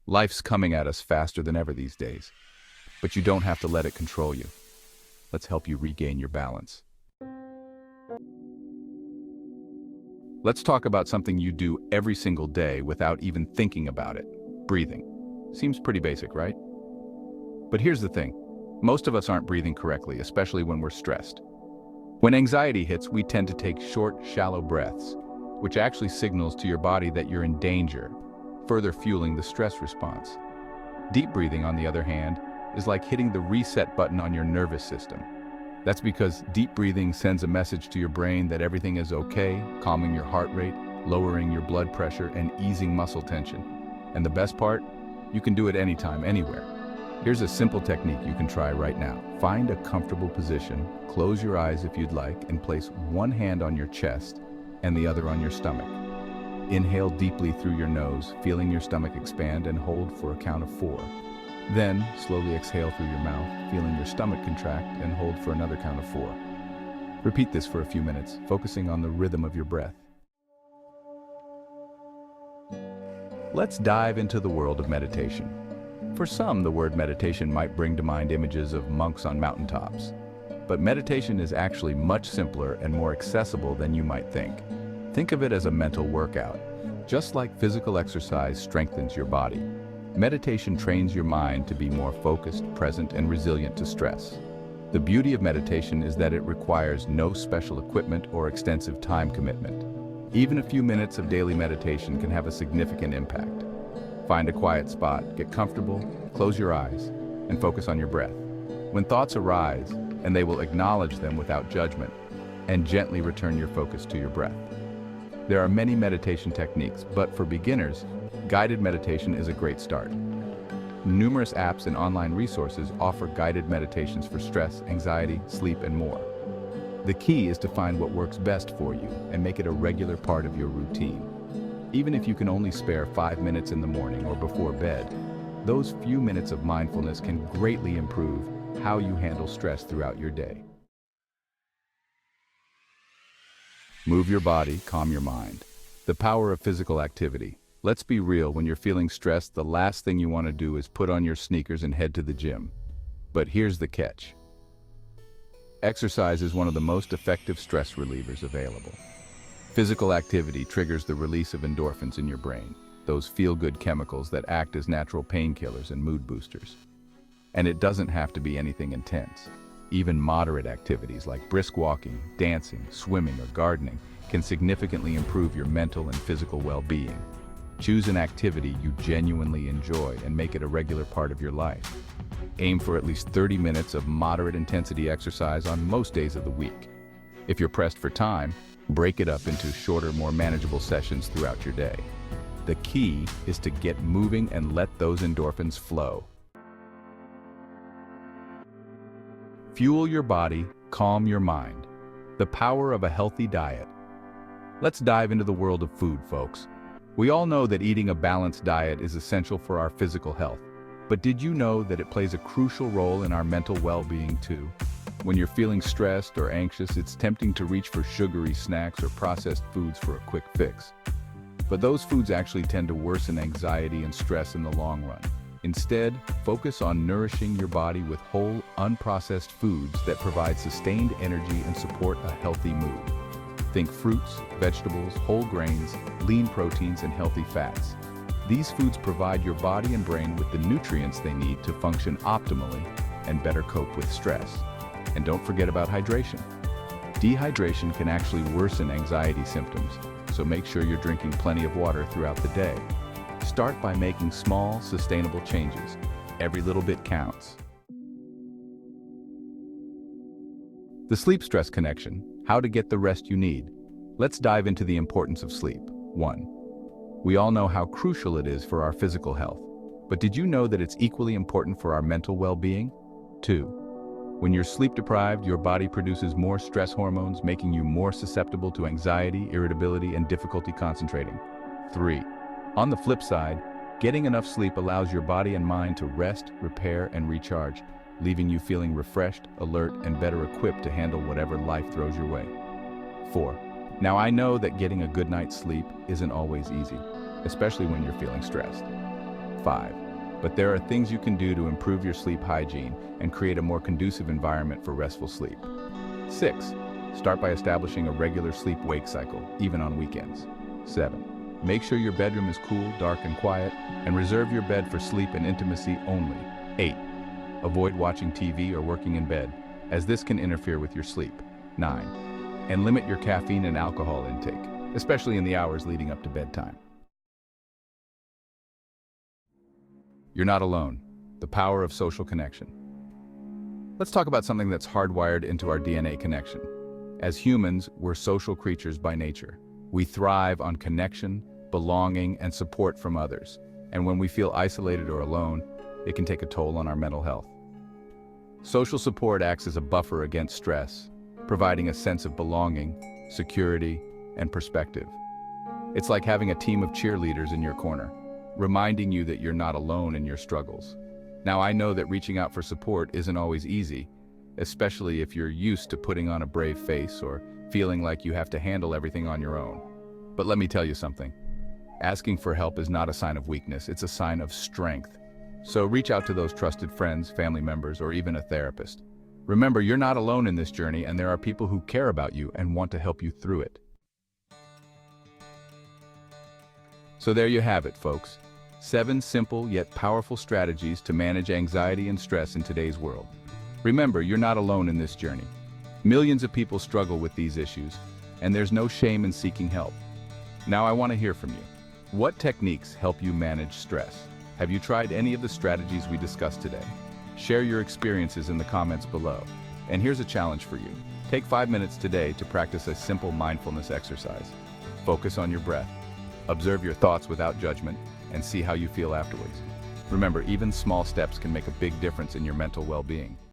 Life's coming at us faster than ever these days, but you don't have to let it control you. Let's help you regain your balance. Let's talk about something you do every single day without even thinking about it. Breathing. Seems pretty basic, right? But here's the thing. Most of us aren't breathing correctly, especially when we're stressed. When anxiety hits, we tend to take short, shallow breaths, which actually signals to your body that you're in danger, further fueling the stress response. Deep breathing, on the other hand, is like hitting the reset button on your nervous system. That's because deep breathing sends a message to your brain that everything is okay, calming your heart rate, lowering your blood pressure, and easing muscle tension. And the best part? You can do it anytime, anywhere. Here's a simple technique you can try right now. Find a comfortable position, close your eyes if you'd like, and place one hand on your chest and the other on your stomach. Inhale deeply through your nose, feeling your stomach expand, and hold for a count of 4. Then, slowly exhale through your mouth, feeling your stomach contract, and hold for another count of 4. Repeat this for a few minutes, focusing on the rhythm of your breath. Let's dive into the world of meditation. For some, the word meditation might bring to mind images of monks on mountaintops. But meditation is actually much simpler and more accessible than you might think. Think of it as a mental workout. Just like physical exercise strengthens your body, meditation trains your mind to be more focused, present, and resilient to stress. The beauty of meditation is that it requires no special equipment or extensive time commitment. Even a few minutes of daily meditation can have a significant impact. Find a quiet spot, get comfortable, close your eyes, and focus on your breath. When thoughts arise, and they will acknowledge them without judgment, and gently return your focus to your breath. There are many meditation techniques, but for beginners, guided meditation is a great start. Numerous apps and online resources offer guided meditations for stress, anxiety, sleep, and more. The key is to find what works best for you and make it a regular part of your routine. Even if you can only spare 5 minutes in the morning or before bed, those few minutes of mindfulness can greatly improve how you handle stress throughout your day. Move your body, calm your mind. The power of physical activity. Let's be real, when you're feeling stressed, the last thing you want to do is put on your sneakers and head to the gym. But here's the catch. Exercise is one of the most effective stress relievers available. Physical activity triggers the release of endorphins in your brain, those feel-good chemicals that act as natural painkillers and mood boosters. And it doesn't have to be anything intense. Even moderate activities like brisk walking, dancing, swimming, or gardening can significantly improve your mental and physical well-being. Choose an activity you genuinely enjoy and make it a regular part of your life. Aim for at least 30 minutes of moderate intensity exercise on most days of the week. If you're pressed for time, break it up into shorter, more manageable sessions throughout your day. The key is to get moving and let those endorphins flow. Fuel your body, calm your mind. The power of a healthy diet. Let's dive into the world of food, folks. We all know that eating a balanced diet is essential for our physical health. But did you know that it plays a crucial role in our mental well-being too? When you're feeling stressed or anxious, it's tempting to reach for sugary snacks or processed foods for a quick fix. But those foods actually tend to worsen anxiety and stress in the long run. Instead, focus on nourishing your body with whole, unprocessed foods that provide sustained energy and support a healthy mood. Think fruits, vegetables, whole grains, lean proteins, and healthy fats. These foods provide your body and brain with the nutrients they need to function optimally and better cope with stress. And don't forget about hydration. Dehydration can actually worsen anxiety symptoms, so make sure you're drinking plenty of water throughout the day. Start by making small, sustainable changes. Every little bit counts. The sleep-stress connection. How to get the rest you need. Let's dive into the importance of sleep. 1. We all know how crucial it is for our physical health. But did you know that it's equally important for our mental well-being? 2. When you're sleep-deprived, your body produces more stress hormones, making you more susceptible to anxiety, irritability, and difficulty concentrating. 3. On the flip side, getting enough sleep allows your body and mind to rest, repair, and recharge, leaving you feeling refreshed, alert, and better equipped to handle whatever life throws your way. 4. Now I know that getting a good night's sleep isn't always easy, especially when you're feeling stressed. 5. But there are things you can do to improve your sleep hygiene and create a more conducive environment for restful sleep. 6. Start by establishing a regular sleep-wake cycle, even on weekends. 7. Make sure your bedroom is cool, dark, and quiet, and reserve your bed for sleep and intimacy only. 8. Avoid watching TV or working in bed, as this can interfere with your sleep. 9. And limit your caffeine and alcohol intake, especially in the hours leading up to bedtime. You're not alone. The power of social connection. Let's talk about something that's hardwired into our DNA: connection. As humans, we're social creatures by nature. We thrive on connection, belonging, and support from others. And when we feel isolated or alone, it can take a toll on our mental health. Social support acts as a buffer against stress, providing a sense of belonging, security, and perspective. It's like having a team of cheerleaders in your corner, reminding you that you're not alone in your struggles. Now, I know that reaching out for support isn't always easy, especially if you're used to putting on a brave face or feeling like you have to handle everything on your own. But let me tell you something. Asking for help is not a sign of weakness, it's a sign of strength. So reach out to those trusted friends, family members, or even a therapist. Remember, you're not alone in this journey, and there are people who care about you and want to help you through it. So there you have it, folks. 7 simple yet powerful strategies to manage anxiety and stress in today's world. Remember, you're not alone in this journey. Millions of people struggle with these issues, and there's no shame in seeking help. Now I want to hear from you. What techniques help you manage stress? Have you tried any of the strategies we discussed today? Share your experiences in the comments below. And here's a challenge for you. Take 5 minutes today to practice a simple mindfulness exercise. Focus on your breath. Observe your thoughts without judgment and see how you feel afterwards. Remember, even small steps can make a big difference in your mental well-being.